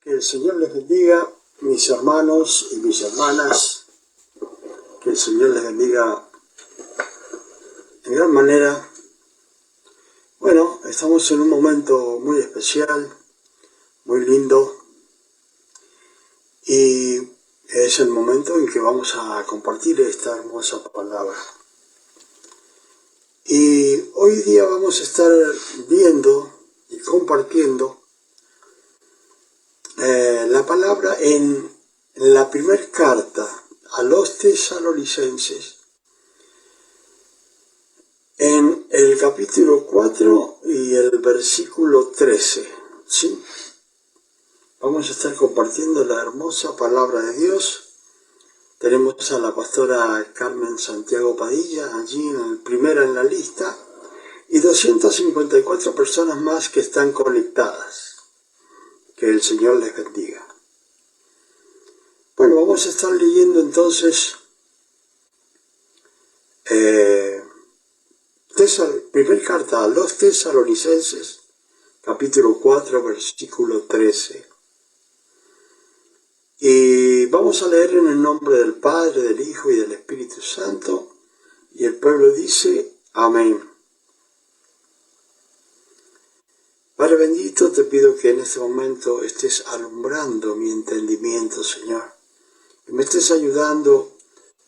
Que el Señor les bendiga, mis hermanos y mis hermanas. Que el Señor les bendiga en gran manera. Bueno, estamos en un momento muy especial, muy lindo. Y es el momento en que vamos a compartir esta hermosa palabra. Y hoy día vamos a estar viendo y compartiendo la palabra en la primera carta a los tesalonicenses, en el capítulo 4 y el versículo 13, ¿sí? Vamos a estar compartiendo la hermosa palabra de Dios. Tenemos a la pastora Carmen Santiago Padilla, allí primera en la lista, y 254 personas más que están conectadas. Que el Señor les bendiga. Bueno, vamos a estar leyendo entonces primera carta a los tesalonicenses, capítulo 4, versículo 13. Y vamos a leer en el nombre del Padre, del Hijo y del Espíritu Santo, y el pueblo dice, amén. Padre bendito, te pido que en este momento estés alumbrando mi entendimiento, Señor. Que me estés ayudando,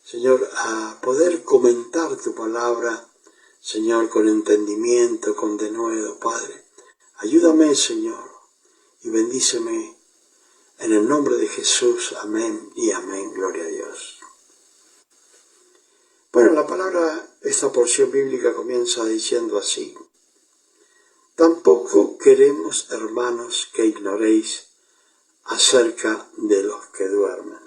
Señor, a poder comentar tu palabra, Señor, con entendimiento, con denuedo, Padre. Ayúdame, Señor, y bendíceme en el nombre de Jesús. Amén y amén. Gloria a Dios. Bueno, la palabra, esta porción bíblica comienza diciendo así. Tampoco queremos, hermanos, que ignoréis acerca de los que duermen.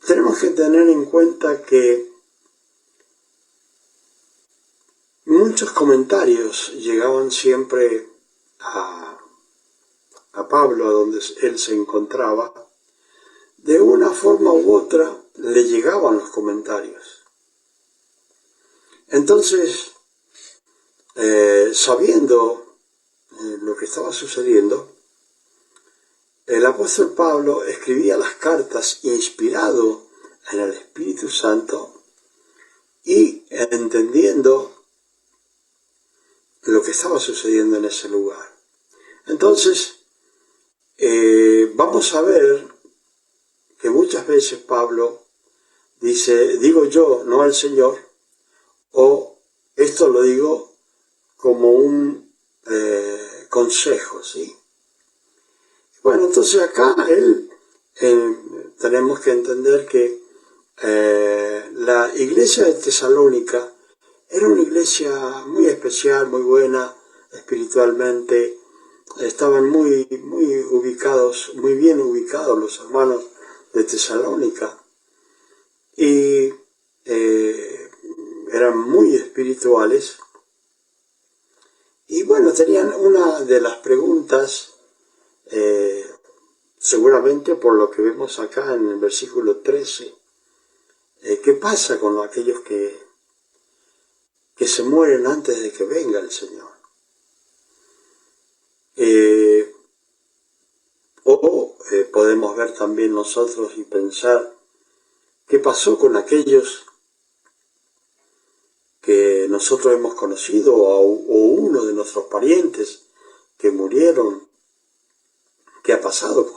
Tenemos que tener en cuenta que muchos comentarios llegaban siempre a Pablo, a donde él se encontraba. De una forma u otra le llegaban los comentarios. Entonces, sabiendo lo que estaba sucediendo, el apóstol Pablo escribía las cartas inspirado en el Espíritu Santo y entendiendo lo que estaba sucediendo en ese lugar. Entonces, vamos a ver que muchas veces Pablo dice, digo yo, no al Señor, o esto lo digo como un consejo, ¿sí? Bueno, entonces acá tenemos que entender que la iglesia de Tesalónica era una iglesia muy especial, muy buena espiritualmente. Estaban muy ubicados, muy bien ubicados los hermanos de Tesalónica y eran muy espirituales. Y bueno, tenían una de las preguntas, seguramente por lo que vemos acá en el versículo 13, ¿qué pasa con aquellos que se mueren antes de que venga el Señor? Podemos ver también nosotros y pensar, ¿qué pasó con aquellos que nosotros hemos conocido o uno de nuestros parientes que murieron? ¿Qué ha pasado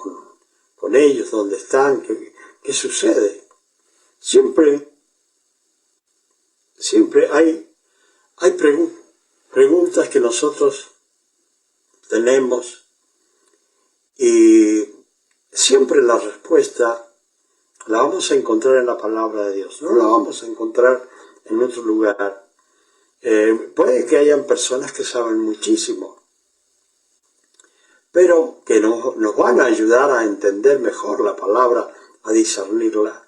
con ellos? ¿Dónde están? ¿Qué sucede? Siempre hay preguntas que nosotros tenemos y siempre la respuesta la vamos a encontrar en la palabra de Dios. No la vamos a encontrar en otro lugar. Puede que hayan personas que saben muchísimo, pero que nos van a ayudar a entender mejor la palabra, a discernirla.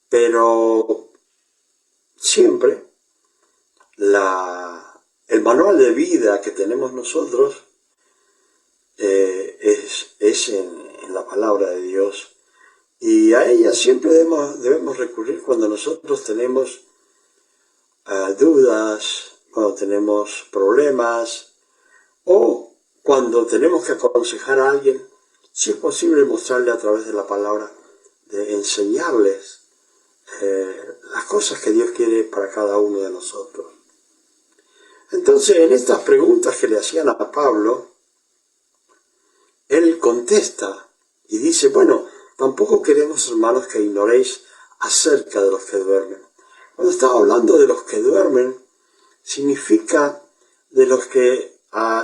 Pero siempre el manual de vida que tenemos nosotros es en la palabra de Dios. Y a ella siempre debemos recurrir cuando nosotros tenemos dudas, cuando tenemos problemas, o cuando tenemos que aconsejar a alguien, si es posible mostrarle a través de la palabra, de enseñarles las cosas que Dios quiere para cada uno de nosotros. Entonces, en estas preguntas que le hacían a Pablo, él contesta y dice, bueno, tampoco queremos, hermanos, que ignoréis acerca de los que duermen. Cuando estaba hablando de los que duermen, significa de los que la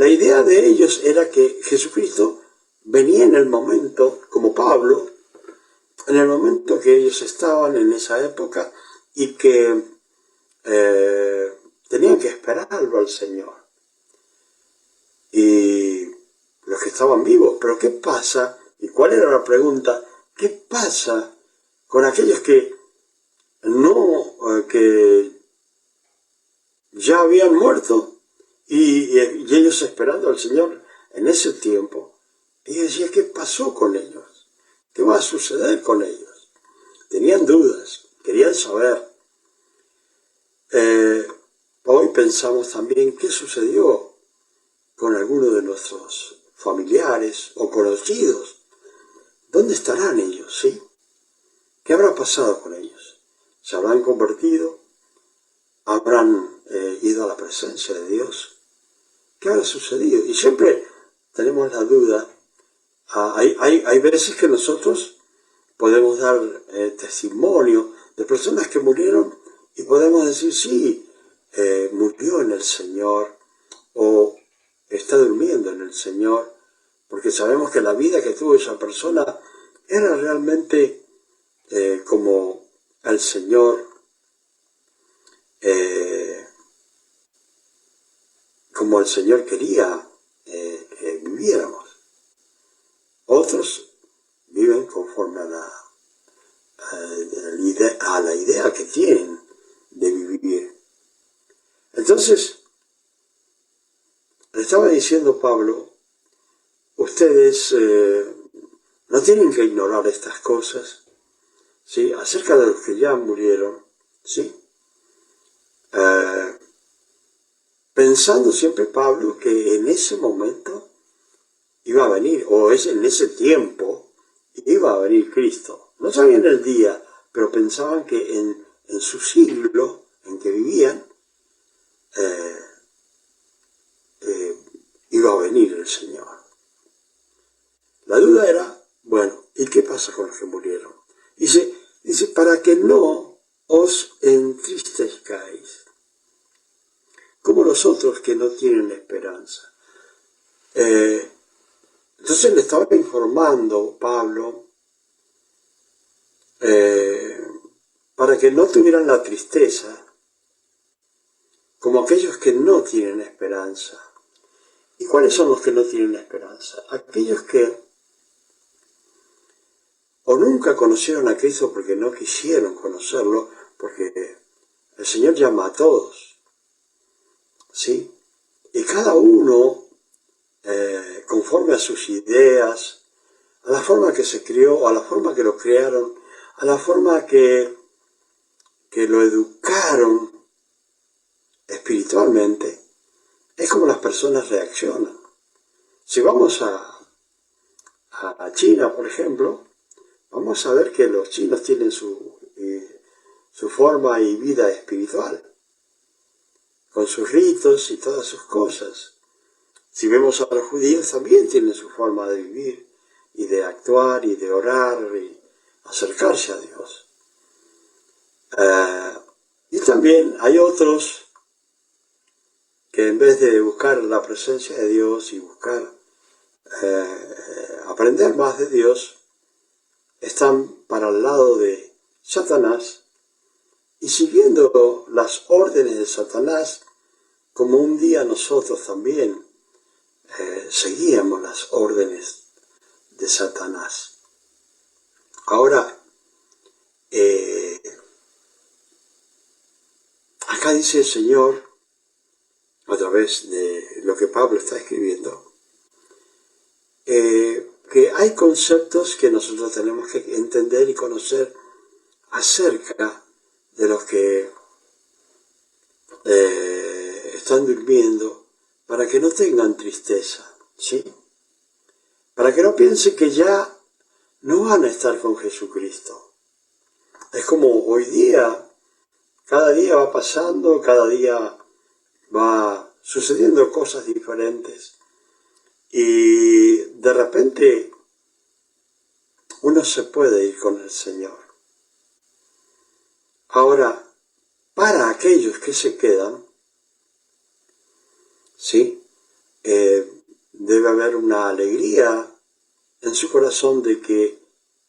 idea de ellos era que Jesucristo venía en el momento, como Pablo, en el momento que ellos estaban en esa época y que tenían que esperarlo al Señor. Y los que estaban vivos, pero ¿qué pasa? ¿Y cuál era la pregunta? ¿Qué pasa con aquellos que que ya habían muerto y ellos esperando al Señor en ese tiempo? Y decía, ¿qué pasó con ellos? ¿Qué va a suceder con ellos? Tenían dudas, querían saber. Hoy pensamos también qué sucedió con algunos de nuestros familiares o conocidos. ¿Dónde estarán ellos? ¿Sí? ¿Qué habrá pasado con ellos? ¿Se habrán convertido? ¿Habrán ido a la presencia de Dios? ¿Qué habrá sucedido? Y siempre tenemos la duda. Hay veces que nosotros podemos dar testimonio de personas que murieron y podemos decir, sí, murió en el Señor o está durmiendo en el Señor, porque sabemos que la vida que tuvo esa persona era realmente como el Señor, como el Señor quería que viviéramos. Otros viven conforme a la idea que tienen de vivir. Entonces, le estaba diciendo Pablo, ustedes no tienen que ignorar estas cosas, ¿sí? Acerca de los que ya murieron, ¿sí? Pensando siempre Pablo que en ese momento iba a venir, o en ese tiempo iba a venir Cristo. No sabían el día, pero pensaban que en su siglo en que vivían iba a venir el Señor. La duda era, bueno, ¿y qué pasa con los que murieron? Dice, para que no os entristezcáis, como los otros que no tienen esperanza. Entonces le estaba informando Pablo para que no tuvieran la tristeza como aquellos que no tienen esperanza. ¿Y cuáles son los que no tienen esperanza? Aquellos que o nunca conocieron a Cristo porque no quisieron conocerlo, porque el Señor llama a todos, ¿sí? Y cada uno, conforme a sus ideas, a la forma que se crió, a la forma que lo criaron, a la forma que lo educaron espiritualmente, es como las personas reaccionan. Si vamos a China, por ejemplo, vamos a ver que los chinos tienen su forma y vida espiritual, con sus ritos y todas sus cosas. Si vemos a los judíos, también tienen su forma de vivir y de actuar y de orar y acercarse a Dios. Y también hay otros que en vez de buscar la presencia de Dios y buscar aprender más de Dios, están para el lado de Satanás y siguiendo las órdenes de Satanás, como un día nosotros también seguíamos las órdenes de Satanás. Ahora, acá dice el Señor, a través de lo que Pablo está escribiendo, que hay conceptos que nosotros tenemos que entender y conocer acerca de los que están durmiendo para que no tengan tristeza, ¿sí? Para que no piensen que ya no van a estar con Jesucristo. Es como hoy día, cada día va pasando, cada día va sucediendo cosas diferentes y de repente uno se puede ir con el Señor. Ahora, para aquellos que se quedan, ¿sí? Debe haber una alegría en su corazón de que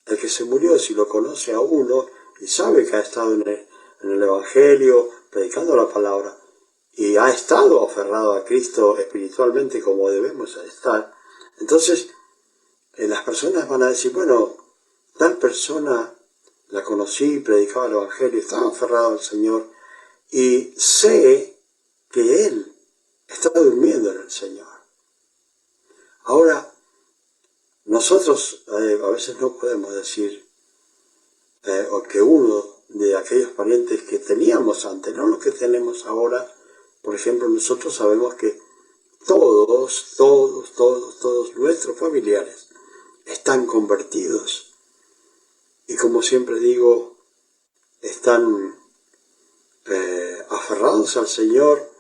el que se murió, si lo conoce a uno y sabe que ha estado en el Evangelio, predicando la palabra, y ha estado aferrado a Cristo espiritualmente como debemos estar, entonces las personas van a decir, bueno, tal persona la conocí, predicaba el Evangelio, estaba aferrado al Señor, y sé que él está durmiendo en el Señor. Ahora, nosotros a veces no podemos decir, o que uno de aquellos parientes que teníamos antes, no los que tenemos ahora, por ejemplo, nosotros sabemos que todos nuestros familiares están convertidos. Y como siempre digo, están aferrados al Señor.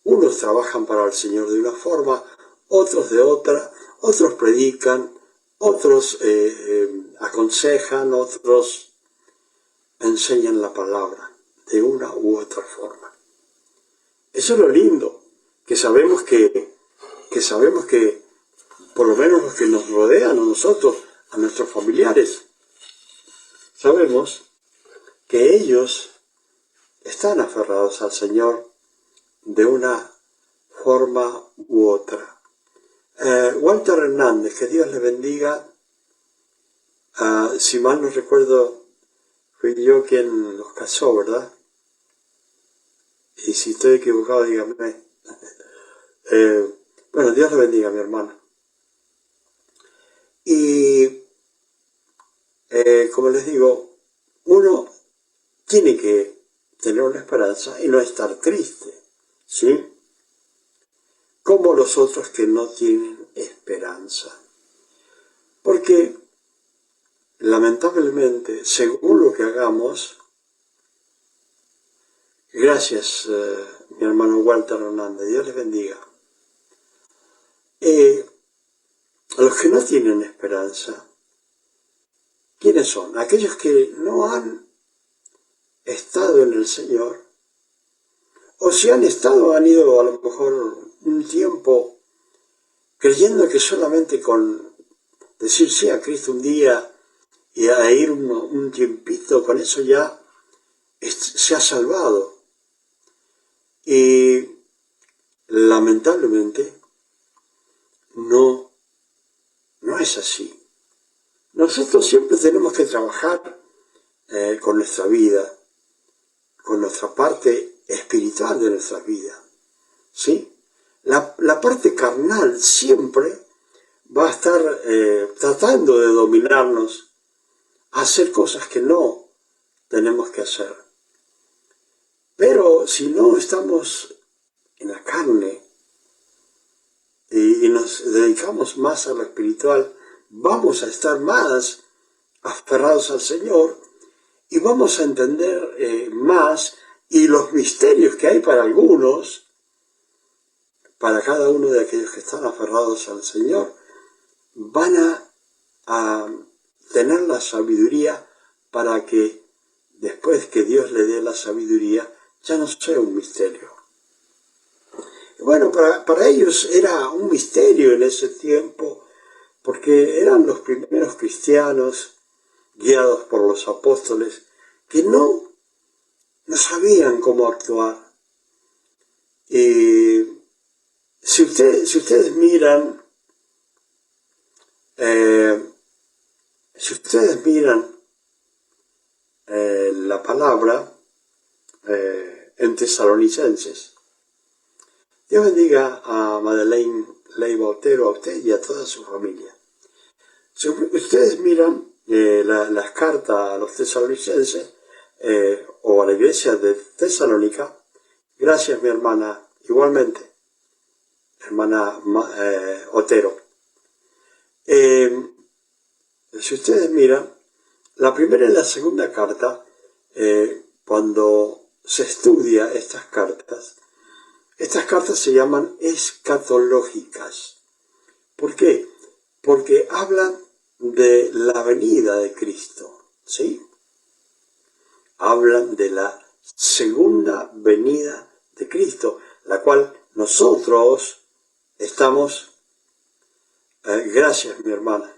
Unos trabajan para el Señor de una forma, otros de otra, otros predican, otros aconsejan, otros enseñan la palabra de una u otra forma. Eso es lo lindo, que sabemos que por lo menos los que nos rodean a nosotros, a nuestros familiares, sabemos que ellos están aferrados al Señor de una forma u otra. Walter Hernández, que Dios le bendiga, si mal no recuerdo, fui yo quien los casó, ¿verdad? Y si estoy equivocado, dígame. Bueno, Dios le bendiga, mi hermano. Y, como les digo, uno tiene que tener una esperanza y no estar triste, ¿sí? Como los otros que no tienen esperanza. Porque, lamentablemente, según lo que hagamos, gracias, mi hermano Walter Hernández, Dios les bendiga. A los que no tienen esperanza, ¿quiénes son? Aquellos que no han estado en el Señor, o si han estado, han ido a lo mejor un tiempo creyendo que solamente con decir sí a Cristo un día y a ir un tiempito, con eso ya se ha salvado. Y lamentablemente no es así. Nosotros siempre tenemos que trabajar con nuestra vida, con nuestra parte espiritual de nuestra vida, ¿sí? La parte carnal siempre va a estar tratando de dominarnos a hacer cosas que no tenemos que hacer. Pero si no estamos en la carne y nos dedicamos más a lo espiritual, vamos a estar más aferrados al Señor y vamos a entender más, y los misterios que hay para algunos, para cada uno de aquellos que están aferrados al Señor, van a tener la sabiduría para que después que Dios le dé la sabiduría, ya no sea un misterio. Bueno, para ellos era un misterio en ese tiempo, porque eran los primeros cristianos, guiados por los apóstoles, que no sabían cómo actuar. Y si ustedes miran, la palabra en Tesalonicenses, Dios bendiga a Madeleine Leiva Otero, a usted y a toda su familia. Si ustedes miran las cartas a los tesalonicenses o a la iglesia de Tesalónica, gracias mi hermana igualmente, hermana Otero. Si ustedes miran, la primera y la segunda carta, cuando se estudia estas cartas se llaman escatológicas. ¿Por qué? Porque hablan de la venida de Cristo, ¿sí? Hablan de la segunda venida de Cristo, la cual nosotros estamos, gracias mi hermana,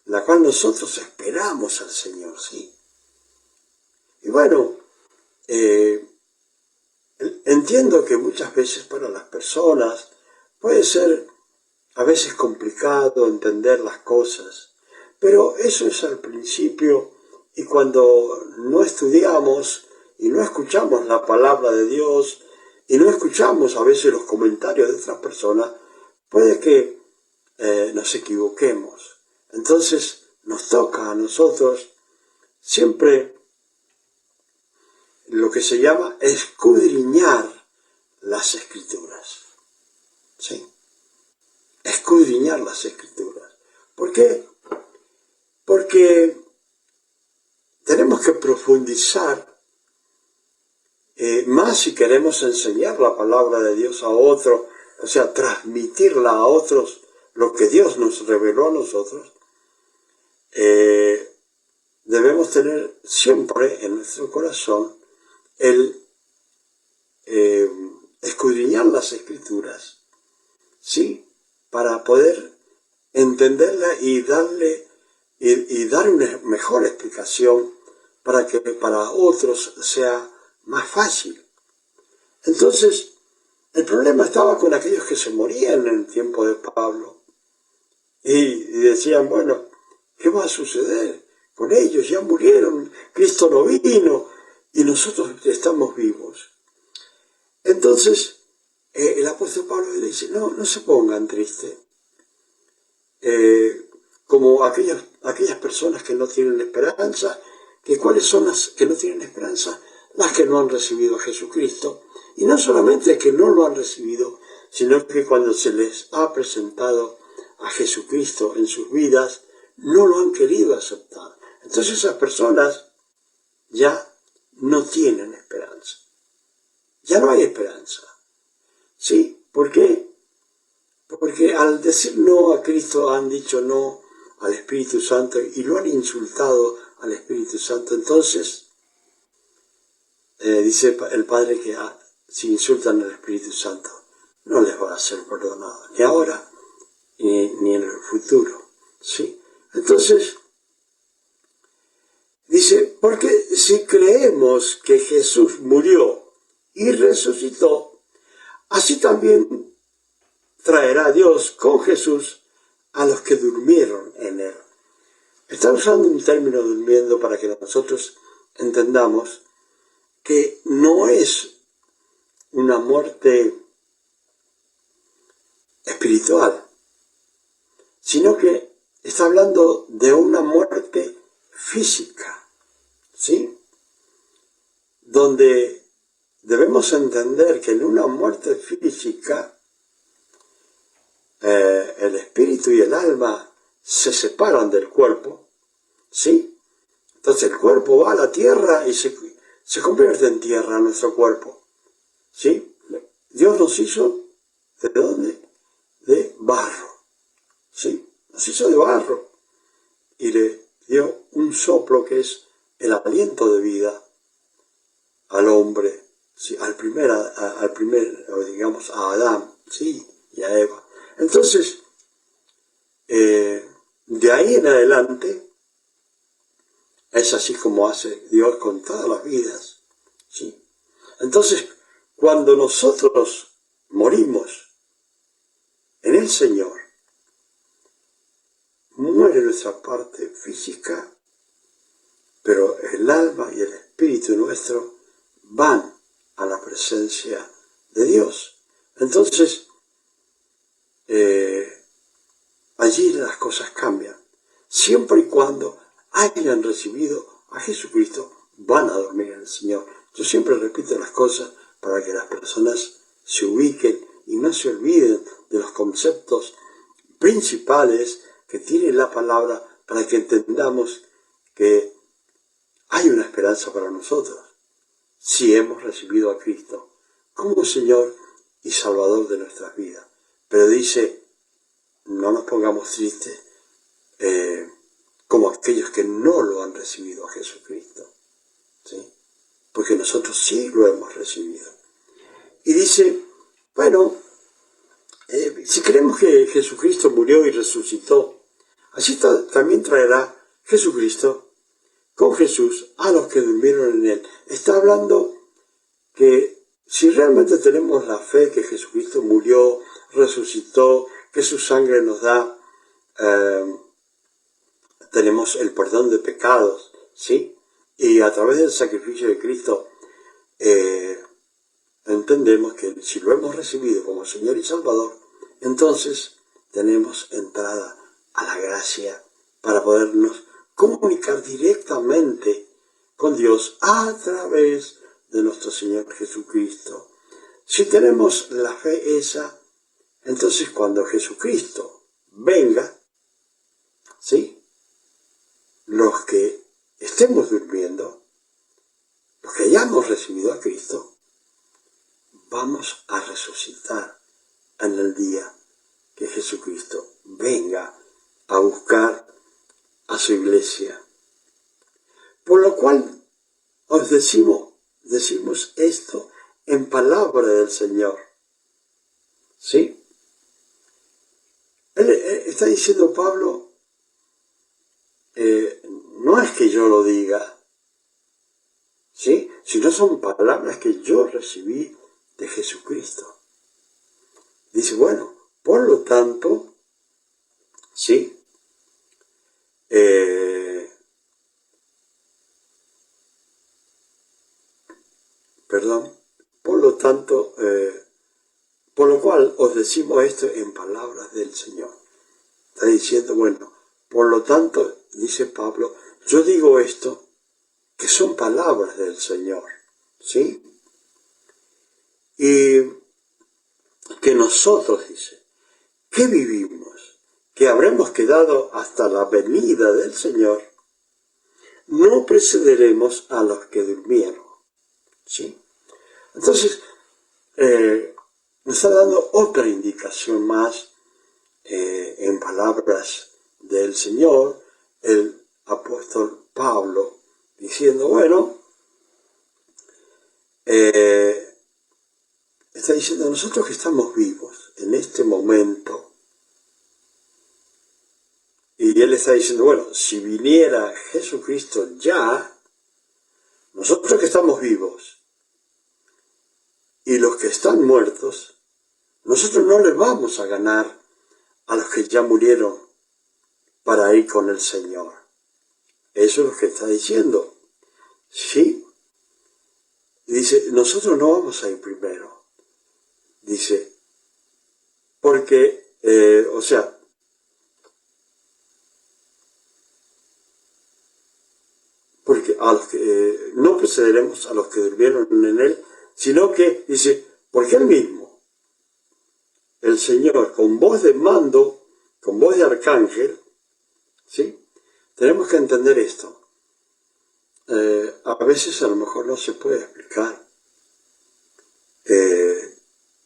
la cual nosotros esperamos al Señor, ¿sí? Y bueno, entiendo que muchas veces para las personas puede ser a veces complicado entender las cosas, pero eso es al principio, y cuando no estudiamos y no escuchamos la palabra de Dios y no escuchamos a veces los comentarios de otras personas, puede que nos equivoquemos. Entonces nos toca a nosotros siempre lo que se llama escudriñar las Escrituras, ¿sí? Escudriñar las Escrituras. ¿Por qué? Porque tenemos que profundizar más si queremos enseñar la palabra de Dios a otros, o sea, transmitirla a otros, lo que Dios nos reveló a nosotros. Debemos tener siempre en nuestro corazón el escudriñar las Escrituras, ¿sí? Para poder entenderla y dar una mejor explicación para que para otros sea más fácil. Entonces, el problema estaba con aquellos que se morían en el tiempo de Pablo y decían, bueno, ¿qué va a suceder con ellos? Ya murieron, Cristo no vino y nosotros estamos vivos. Entonces, el apóstol Pablo le dice, no se pongan tristes, como aquellas personas que no tienen esperanza, que cuáles son las que no tienen esperanza, las que no han recibido a Jesucristo, y no solamente que no lo han recibido, sino que cuando se les ha presentado a Jesucristo en sus vidas, no lo han querido aceptar. Entonces esas personas ya no tienen esperanza. Ya no hay esperanza. ¿Sí? ¿Por qué? Porque al decir no a Cristo han dicho no al Espíritu Santo y lo han insultado al Espíritu Santo. Entonces, dice el Padre que si insultan al Espíritu Santo, no les va a ser perdonado, ni ahora ni en el futuro. ¿Sí? Entonces, dice, porque si creemos que Jesús murió y resucitó, así también traerá Dios con Jesús a los que durmieron en él. Está usando un término durmiendo para que nosotros entendamos que no es una muerte espiritual, sino que está hablando de una muerte física, ¿sí? Donde debemos entender que en una muerte física el espíritu y el alma se separan del cuerpo, ¿sí? Entonces el cuerpo va a la tierra y se convierte en tierra nuestro cuerpo, ¿sí? Dios nos hizo, ¿de dónde? De barro, ¿sí? Nos hizo de barro y le dio un soplo que es el aliento de vida al hombre, ¿sí? al primer, digamos, a Adán, ¿sí? Y a Eva. Entonces, de ahí en adelante, es así como hace Dios con todas las vidas, ¿sí? Entonces, cuando nosotros morimos en el Señor, muere nuestra parte física, pero el alma y el espíritu nuestro van a la presencia de Dios. Entonces, allí las cosas cambian. Siempre y cuando hayan recibido a Jesucristo, van a dormir en el Señor. Yo siempre repito las cosas para que las personas se ubiquen y no se olviden de los conceptos principales que tiene la palabra, para que entendamos que hay una esperanza para nosotros si hemos recibido a Cristo como Señor y Salvador de nuestras vidas. Pero dice, no nos pongamos tristes como aquellos que no lo han recibido a Jesucristo, ¿sí? Porque nosotros sí lo hemos recibido. Y dice, bueno, si creemos que Jesucristo murió y resucitó, así también traerá Jesucristo con Jesús a los que durmieron en él. Está hablando que si realmente tenemos la fe que Jesucristo murió, resucitó, que su sangre nos da, tenemos el perdón de pecados, ¿sí? Y a través del sacrificio de Cristo entendemos que si lo hemos recibido como Señor y Salvador, entonces tenemos entrada a la gracia para podernos comunicar directamente con Dios a través de nuestro Señor Jesucristo. Si tenemos la fe esa, entonces cuando Jesucristo venga, ¿sí?, los que estemos durmiendo, los que hayamos recibido a Cristo, vamos a resucitar en el día que Jesucristo venga a buscar a su iglesia. Por lo cual os decimos esto en palabra del Señor. ¿Sí? Él está diciendo, Pablo, no es que yo lo diga, ¿sí?, sino son palabras que yo recibí de Jesucristo. Dice, bueno, por lo tanto, ¿sí?, por lo tanto, por lo cual os decimos esto en palabras del Señor. Está diciendo, bueno, por lo tanto, dice Pablo, yo digo esto, que son palabras del Señor, ¿sí? Y que nosotros, dice, que vivimos, que habremos quedado hasta la venida del Señor, no precederemos a los que durmieron, ¿sí? Entonces, nos está dando otra indicación más en palabras del Señor, el apóstol Pablo, diciendo, bueno, está diciendo, nosotros que estamos vivos en este momento, y él está diciendo, bueno, si viniera Jesucristo ya, nosotros que estamos vivos y los que están muertos, nosotros no les vamos a ganar a los que ya murieron para ir con el Señor. Eso es lo que está diciendo. ¿Sí? Y dice, nosotros no vamos a ir primero. Dice, porque, porque a los que, no precederemos a los que durmieron en él, sino que, dice, porque él mismo, el Señor, con voz de mando, con voz de arcángel, ¿sí? Tenemos que entender esto. A veces a lo mejor no se puede explicar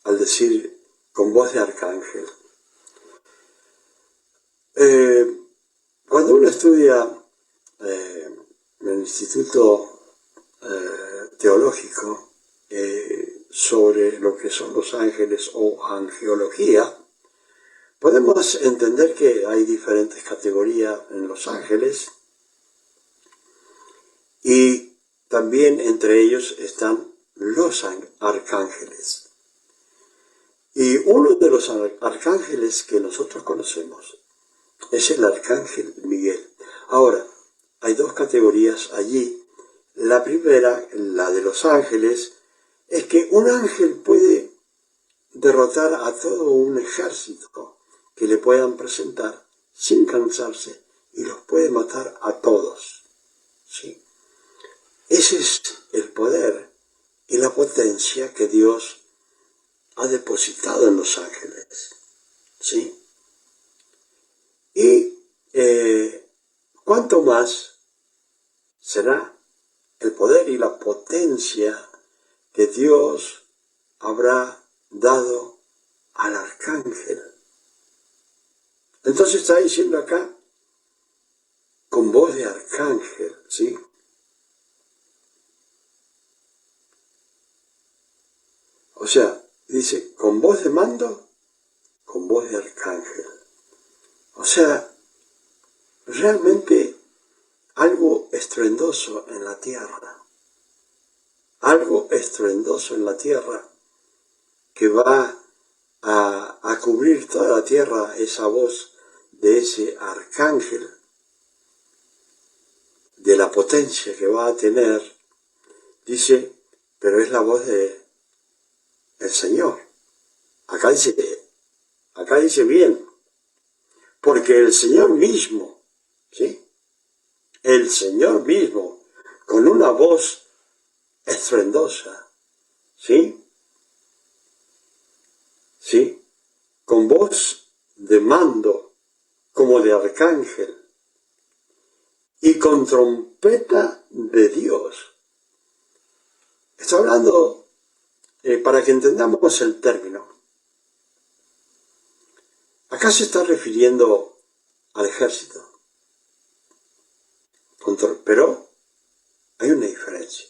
al decir con voz de arcángel. Cuando uno estudia en el Instituto Teológico sobre lo que son los ángeles o angeología, podemos entender que hay diferentes categorías en los ángeles y también entre ellos están los arcángeles. Y uno de los arcángeles que nosotros conocemos es el arcángel Miguel. Ahora, hay dos categorías allí. La primera, la de los ángeles, es que un ángel puede derrotar a todo un ejército que le puedan presentar sin cansarse y los puede matar a todos, ¿sí? Ese es el poder y la potencia que Dios ha depositado en los ángeles, ¿sí? Y cuánto más será el poder y la potencia que Dios habrá dado al arcángel. Entonces está diciendo acá, con voz de arcángel, ¿sí? O sea, dice, con voz de mando, con voz de arcángel. O sea, realmente algo estruendoso en la tierra. Algo estruendoso en la tierra que va a cubrir toda la tierra, esa voz de ese arcángel, de la potencia que va a tener, dice, pero es la voz de el Señor. Acá dice bien, porque el Señor mismo, ¿sí? El Señor mismo, con una voz estruendosa, ¿sí? ¿Sí? Con voz de mando, como de arcángel, y con trompeta de Dios. Estoy hablando, para que entendamos el término. Acá se está refiriendo al ejército, pero hay una diferencia.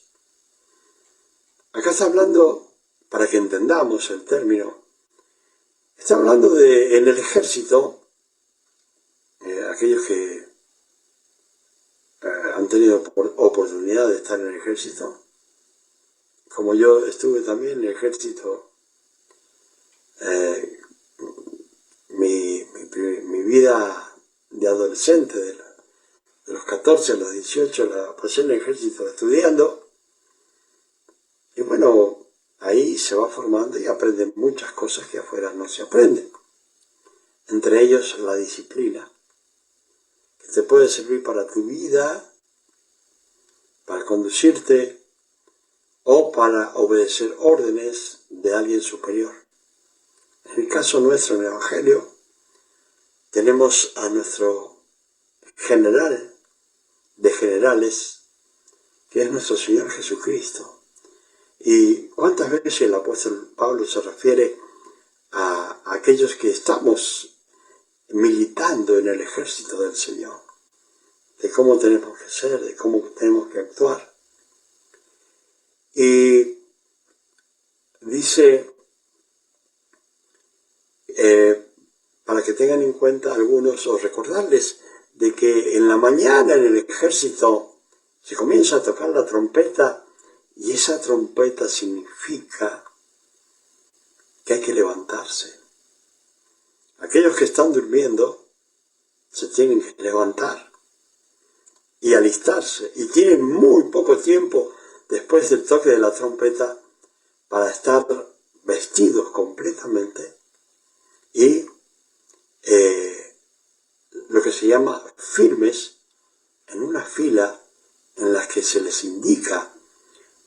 Acá está hablando, para que entendamos el término, está hablando de en el ejército, aquellos que han tenido oportunidad de estar en el ejército, como yo estuve también en el ejército, mi vida de adolescente, de los 14 a los 18, la pasé en el ejército estudiando, y bueno, ahí se va formando y aprende muchas cosas que afuera no se aprenden, entre ellos la disciplina, que te puede servir para tu vida, para conducirte o para obedecer órdenes de alguien superior. En el caso nuestro, en el Evangelio, tenemos a nuestro general de generales, que es nuestro Señor Jesucristo. Y cuántas veces el apóstol Pablo se refiere a aquellos que estamos militando en el ejército del Señor, de cómo tenemos que ser, de cómo tenemos que actuar. Y dice, para que tengan en cuenta algunos, o recordarles de que en la mañana en el ejército se comienza a tocar la trompeta, y esa trompeta significa que hay que levantarse. Aquellos que están durmiendo se tienen que levantar y alistarse, y tienen muy poco tiempo después del toque de la trompeta para estar vestidos completamente y lo que se llama firmes en una fila en la que se les indica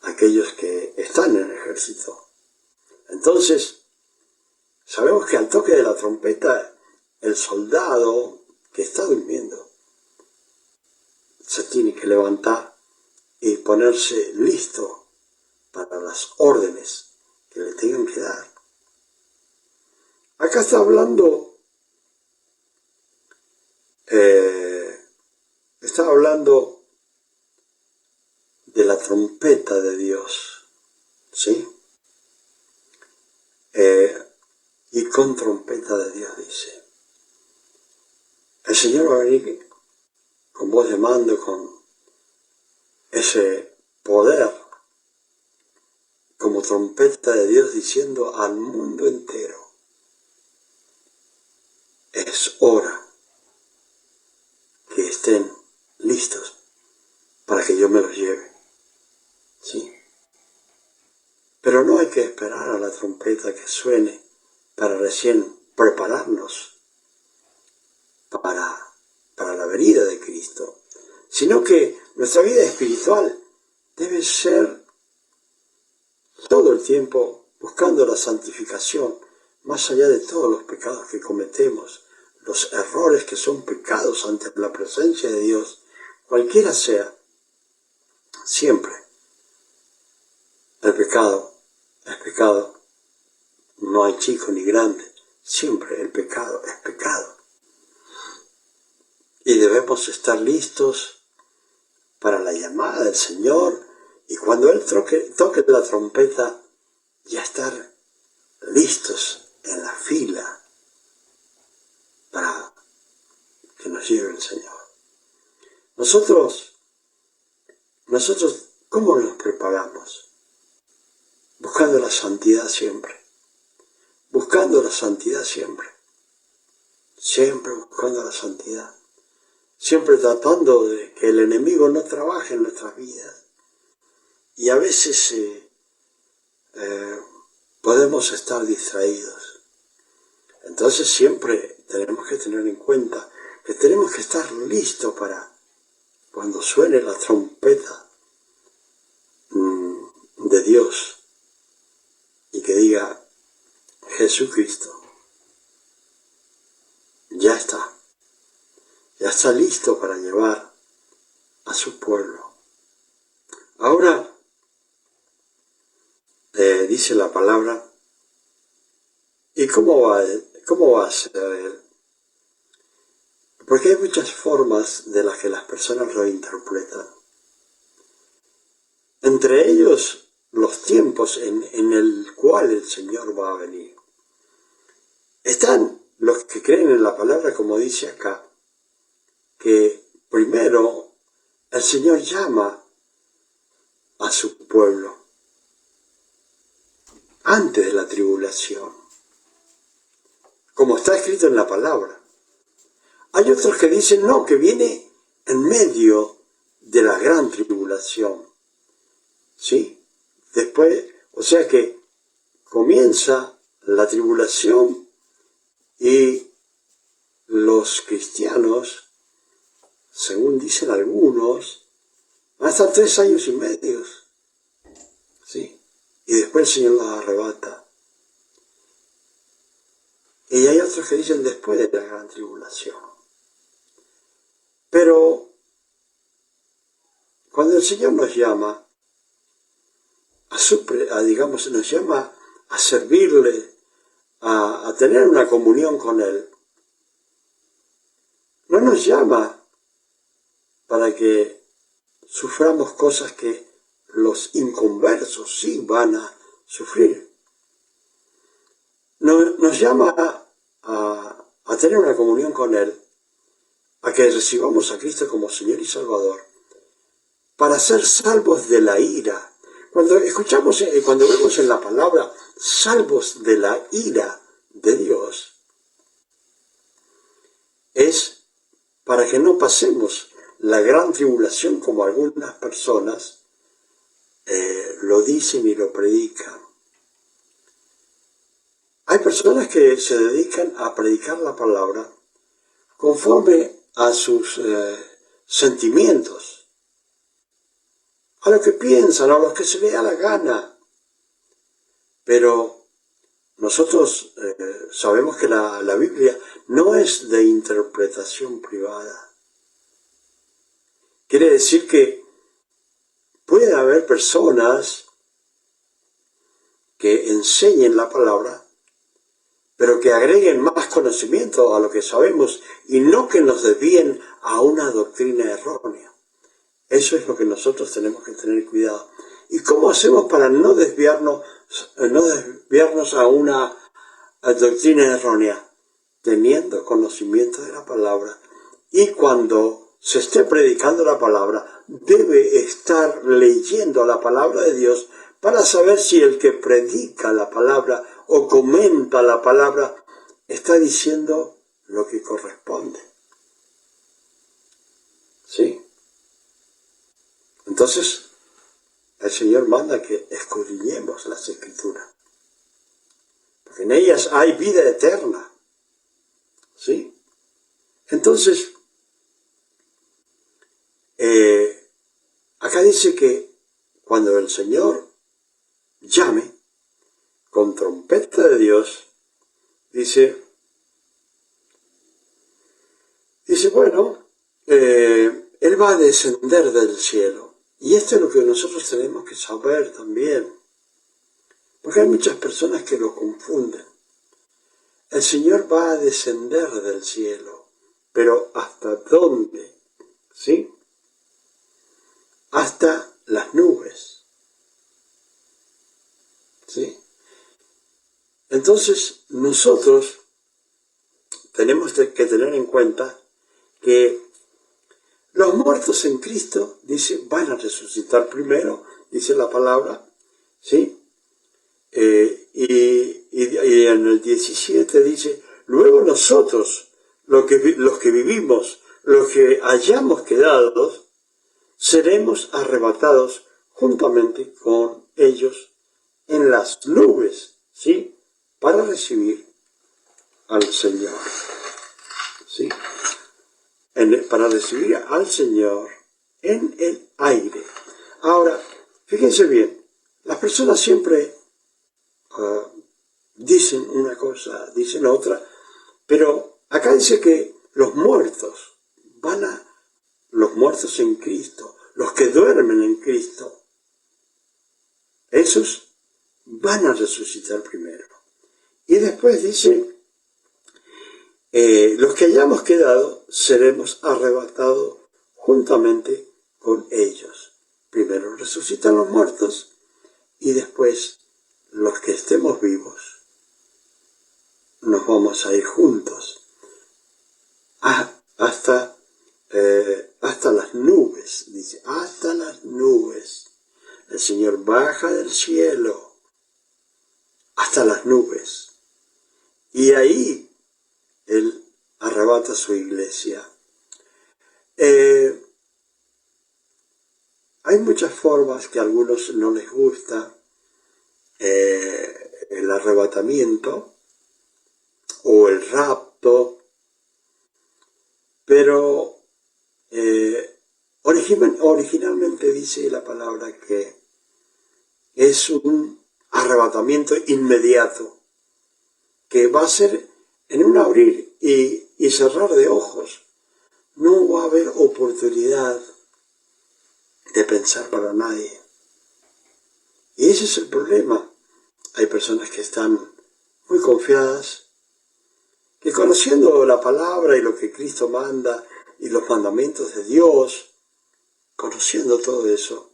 a aquellos que están en el ejército. Entonces, sabemos que al toque de la trompeta, el soldado que está durmiendo se tiene que levantar y ponerse listo para las órdenes que le tengan que dar. Acá está hablando de la trompeta de Dios, ¿sí? Y con trompeta de Dios dice, el Señor va a venir con voz de mando, con ese poder, como trompeta de Dios, diciendo al mundo entero, es hora que estén listos para que yo me los lleve, ¿sí? Pero no hay que esperar a la trompeta que suene para recién prepararnos para la venida de Cristo, sino que nuestra vida espiritual debe ser todo el tiempo buscando la santificación, más allá de todos los pecados que cometemos, los errores que son pecados ante la presencia de Dios, cualquiera sea, siempre el pecado es pecado, no hay chico ni grande, siempre el pecado es pecado. Y debemos estar listos para la llamada del Señor, y cuando Él toque la trompeta, ya estar listos en la fila para que nos lleve el Señor. Nosotros, ¿cómo nos preparamos? Buscando la santidad siempre. Buscando la santidad siempre. Siempre buscando la santidad. Siempre tratando de que el enemigo no trabaje en nuestras vidas. Y a veces podemos estar distraídos. Entonces siempre tenemos que tener en cuenta que tenemos que estar listos para cuando suene la trompeta de Dios y que diga Jesucristo, ya está listo para llevar a su pueblo. Ahora dice la palabra, ¿y cómo va a ser él? Porque hay muchas formas de las que las personas lo interpretan. Entre ellos, los tiempos en el cual el Señor va a venir. Están los que creen en la palabra, como dice acá, que primero el Señor llama a su pueblo antes de la tribulación, como está escrito en la palabra. Hay otros que dicen no, que viene en medio de la gran tribulación, ¿sí? Después, o sea que comienza la tribulación y los cristianos, según dicen algunos, van a estar 3 años y medio, ¿sí? Y después el Señor los arrebata. Y hay otros que dicen después de la gran tribulación. Pero cuando el Señor nos llama nos llama a servirle, a tener una comunión con Él, no nos llama para que suframos cosas que los inconversos sí van a sufrir. Nos llama a tener una comunión con Él, a que recibamos a Cristo como Señor y Salvador, para ser salvos de la ira. Cuando vemos en la palabra, salvos de la ira de Dios, es para que no pasemos la gran tribulación como algunas personas lo dicen y lo predican. Hay personas que se dedican a predicar la palabra conforme a sus sentimientos, a lo que piensan, a lo que se le da la gana. Pero nosotros sabemos que la Biblia no es de interpretación privada. Quiere decir que puede haber personas que enseñen la palabra, pero que agreguen más conocimiento a lo que sabemos y no que nos desvíen a una doctrina errónea. Eso es lo que nosotros tenemos que tener cuidado. ¿Y cómo hacemos para no desviarnos a una doctrina errónea? Teniendo conocimiento de la palabra. Y cuando se esté predicando la palabra, debe estar leyendo la palabra de Dios para saber si el que predica la palabra o comenta la palabra está diciendo lo que corresponde. ¿Sí? Entonces, el Señor manda que escudriñemos las Escrituras, porque en ellas hay vida eterna. ¿Sí? Entonces, acá dice que cuando el Señor llame con trompeta de Dios, dice, bueno, Él va a descender del cielo. Y esto es lo que nosotros tenemos que saber también, porque hay muchas personas que lo confunden. El Señor va a descender del cielo, pero ¿hasta dónde? ¿Sí? Hasta las nubes. ¿Sí? Entonces, nosotros tenemos que tener en cuenta que los muertos en Cristo, dice, van a resucitar primero, dice la palabra, ¿sí? Y en el 17 dice, luego nosotros, los que vivimos, los que hayamos quedado, seremos arrebatados juntamente con ellos en las nubes, ¿sí? Para recibir al Señor, ¿sí? Para recibir al Señor en el aire. Ahora, fíjense bien, las personas siempre dicen una cosa, dicen otra, pero acá dice que los muertos los muertos en Cristo, los que duermen en Cristo, esos van a resucitar primero. Y después dice, los que hayamos quedado seremos arrebatados juntamente con ellos. Primero resucitan los muertos y después los que estemos vivos nos vamos a ir juntos hasta las nubes, dice, hasta las nubes. El Señor baja del cielo hasta las nubes y ahí Él arrebata su iglesia. Hay muchas formas que a algunos no les gusta el arrebatamiento o el rapto, pero originalmente dice la palabra que es un arrebatamiento inmediato, que va a ser en un abrir y cerrar de ojos. No va a haber oportunidad de pensar para nadie. Y ese es el problema. Hay personas que están muy confiadas, que conociendo la palabra y lo que Cristo manda y los mandamientos de Dios, conociendo todo eso,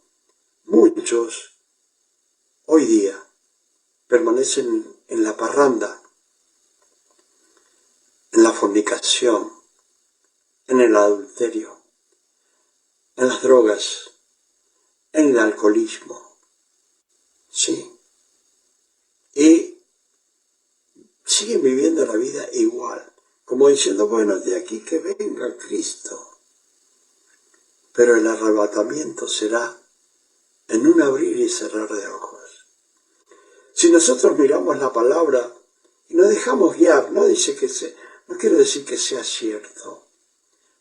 muchos hoy día permanecen en la parranda, en la fornicación, en el adulterio, en las drogas, en el alcoholismo, ¿sí? Y siguen viviendo la vida igual, como diciendo, bueno, de aquí que venga Cristo. Pero el arrebatamiento será en un abrir y cerrar de ojos. Si nosotros miramos la palabra y nos dejamos guiar, no dice no quiere decir que sea cierto,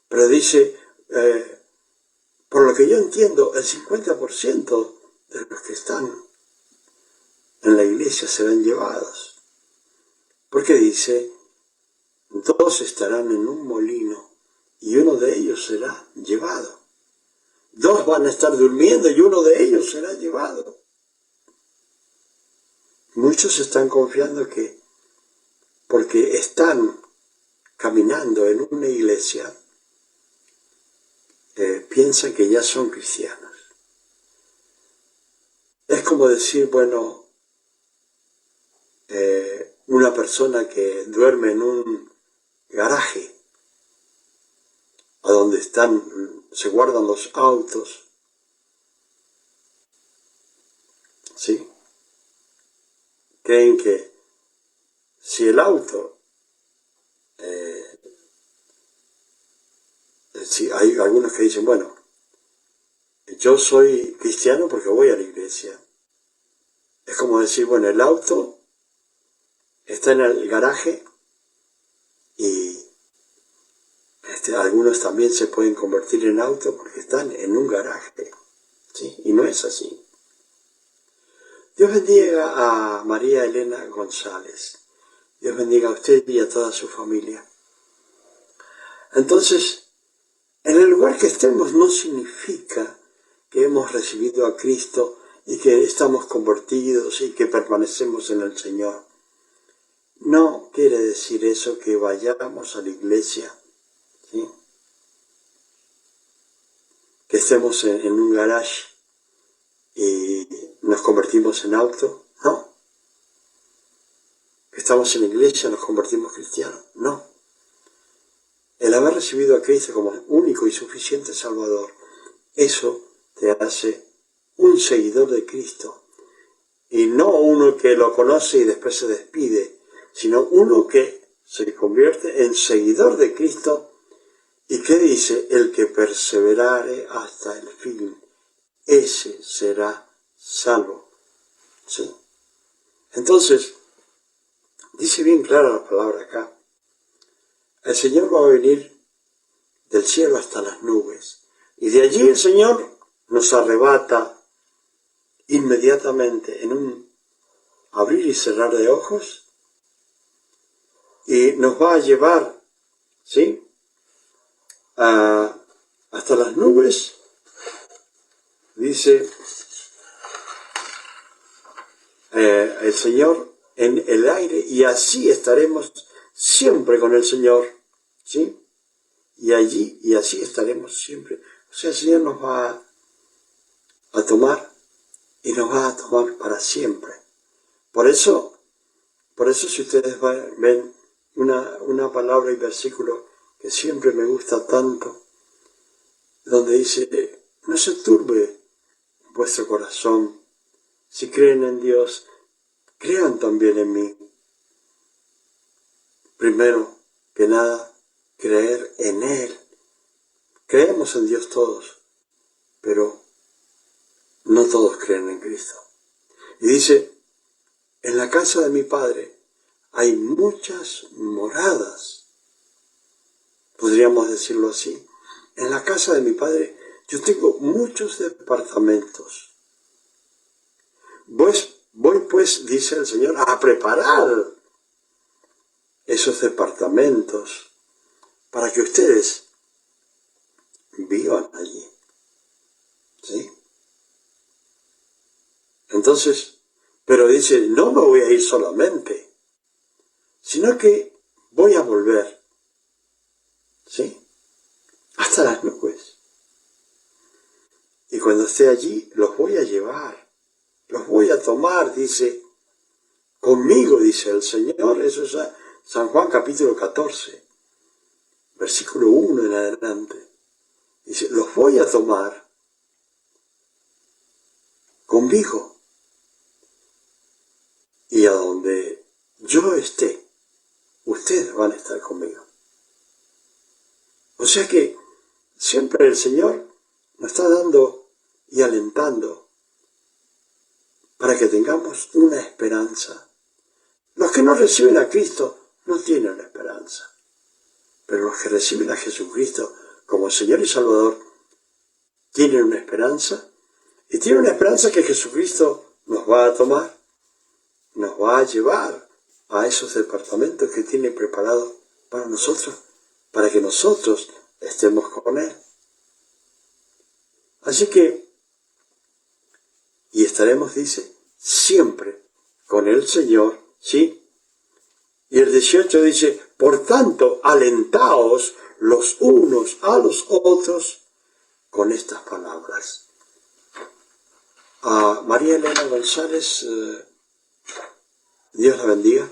pero dice, por lo que yo entiendo, el 50% de los que están en la iglesia serán llevados. Porque dice, 2 estarán en un molino y uno de ellos será llevado. 2 van a estar durmiendo y uno de ellos será llevado. Muchos están confiando que porque están caminando en una iglesia, piensan que ya son cristianos. Es como decir, bueno, una persona que duerme en un garaje, a donde se guardan los autos, ¿sí? Creen que si el auto, si hay algunos que dicen, bueno, yo soy cristiano porque voy a la iglesia. Es como decir, bueno, el auto está en el garaje y algunos también se pueden convertir en auto porque están en un garaje, ¿sí? Y no es así. Dios bendiga a María Elena González. Dios bendiga a usted y a toda su familia. Entonces, en el lugar que estemos no significa que hemos recibido a Cristo y que estamos convertidos y que permanecemos en el Señor. No quiere decir eso que vayamos a la iglesia, ¿sí? Que estemos en un garage y nos convertimos en auto, no. Que estamos en la iglesia nos convertimos cristianos, no. El haber recibido a Cristo como único y suficiente Salvador, eso te hace un seguidor de Cristo. Y no uno que lo conoce y después se despide, sino uno que se convierte en seguidor de Cristo. ¿Y qué dice? El que perseverare hasta el fin, ese será salvo. ¿Sí? Entonces, dice bien clara la palabra acá. El Señor va a venir del cielo hasta las nubes. Y de allí el Señor nos arrebata inmediatamente en un abrir y cerrar de ojos. Y nos va a llevar, ¿sí?, hasta las nubes, dice el Señor, en el aire, y así estaremos siempre con el Señor, ¿sí? Y así estaremos siempre. O sea, el Señor nos va a tomar y nos va a tomar para siempre. Por eso si ustedes ven una palabra y versículo que siempre me gusta tanto, donde dice, no se turbe vuestro corazón, si creen en Dios, crean también en mí. Primero que nada, creer en Él. Creemos en Dios todos, pero no todos creen en Cristo. Y dice, en la casa de mi Padre hay muchas moradas. Podríamos decirlo así. En la casa de mi Padre yo tengo muchos departamentos. Voy pues, dice el Señor, a preparar esos departamentos para que ustedes vivan allí. ¿Sí? Entonces, pero dice, no me voy a ir solamente, sino que voy a volver. ¿Sí? Hasta las nubes. Y cuando esté allí, los voy a llevar, los voy a tomar, dice, conmigo, dice el Señor. Eso es San Juan capítulo 14, versículo 1 en adelante. Dice, los voy a tomar conmigo. Y a donde yo esté, ustedes van a estar conmigo. O sea que siempre el Señor nos está dando y alentando para que tengamos una esperanza. Los que no reciben a Cristo no tienen esperanza. Pero los que reciben a Jesucristo como Señor y Salvador tienen una esperanza. Y tienen una esperanza que Jesucristo nos va a tomar, nos va a llevar a esos departamentos que tiene preparado para nosotros, para que nosotros estemos con Él. Así que, y estaremos, dice, siempre con el Señor, ¿sí? Y el 18 dice, por tanto, alentaos los unos a los otros con estas palabras. A María Elena González, Dios la bendiga,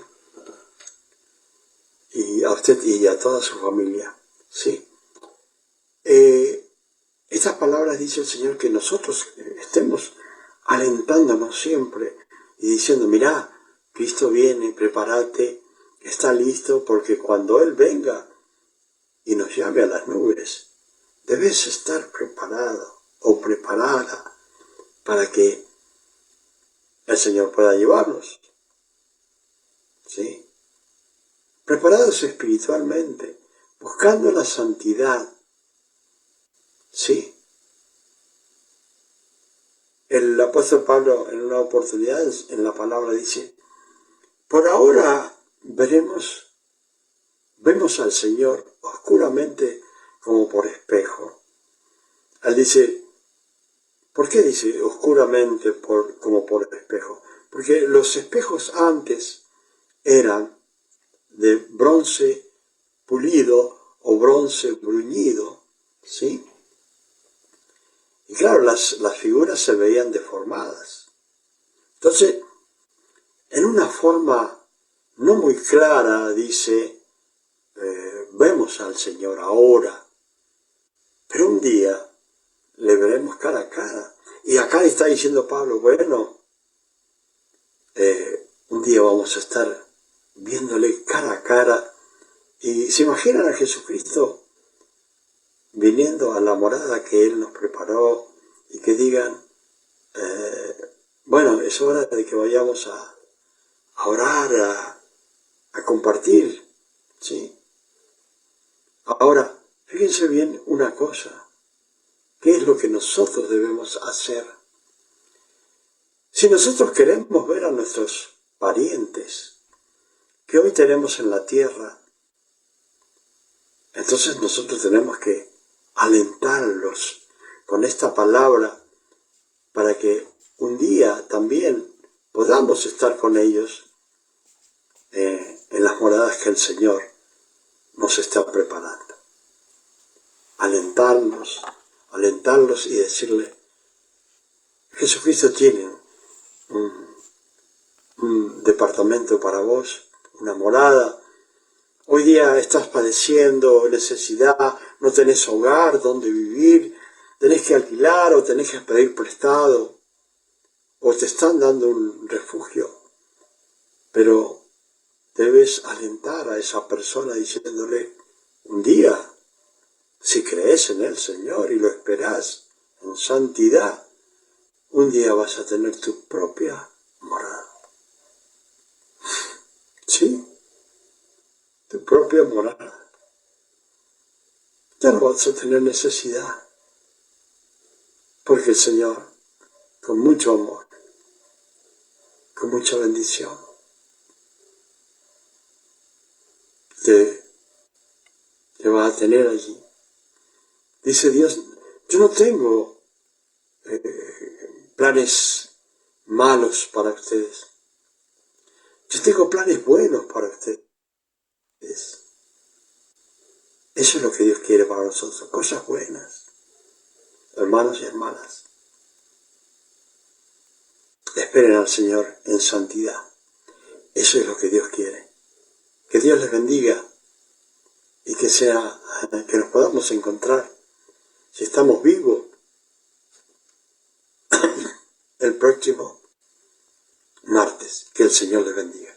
y a usted y a toda su familia, ¿sí? Estas palabras dice el Señor que nosotros estemos alentándonos siempre y diciendo, mirá, Cristo viene, prepárate, está listo, porque cuando Él venga y nos llame a las nubes, debes estar preparado o preparada para que el Señor pueda llevarnos. ¿Sí? Preparados espiritualmente, buscando la santidad. ¿Sí? El apóstol Pablo en una oportunidad en la palabra dice, por ahora vemos al Señor oscuramente como por espejo. Él dice, ¿por qué dice oscuramente como por espejo? Porque los espejos antes eran de bronce pulido o bronce bruñido, ¿sí? Y claro, las figuras se veían deformadas. Entonces, en una forma no muy clara, dice, vemos al Señor ahora, pero un día le veremos cara a cara. Y acá está diciendo Pablo, bueno, un día vamos a estar viéndole cara a cara. Y se imaginan a Jesucristo viniendo a la morada que Él nos preparó y que digan, bueno, es hora de que vayamos a orar, a compartir, ¿sí? Ahora, fíjense bien una cosa, ¿qué es lo que nosotros debemos hacer? Si nosotros queremos ver a nuestros parientes que hoy tenemos en la tierra, entonces nosotros tenemos que alentarlos con esta palabra para que un día también podamos estar con ellos en las moradas que el Señor nos está preparando. Alentarlos y decirle, Jesucristo tiene un departamento para vos, una morada. Hoy día estás padeciendo necesidad, no tenés hogar donde vivir, tenés que alquilar o tenés que pedir prestado, o te están dando un refugio, pero debes alentar a esa persona diciéndole, un día, si crees en el Señor y lo esperás en santidad, un día vas a tener tu propia morada. ¿Sí? Tu propia morada. Ya no vas a tener necesidad, porque el Señor, con mucho amor, con mucha bendición, te va a tener allí. Dice Dios, yo no tengo planes malos para ustedes. Yo tengo planes buenos para ustedes. Eso es lo que Dios quiere para nosotros, cosas buenas. Hermanos y hermanas, esperen al Señor en santidad. Eso es lo que Dios quiere. Que Dios les bendiga y que nos podamos encontrar, si estamos vivos, el próximo martes. Que el Señor les bendiga.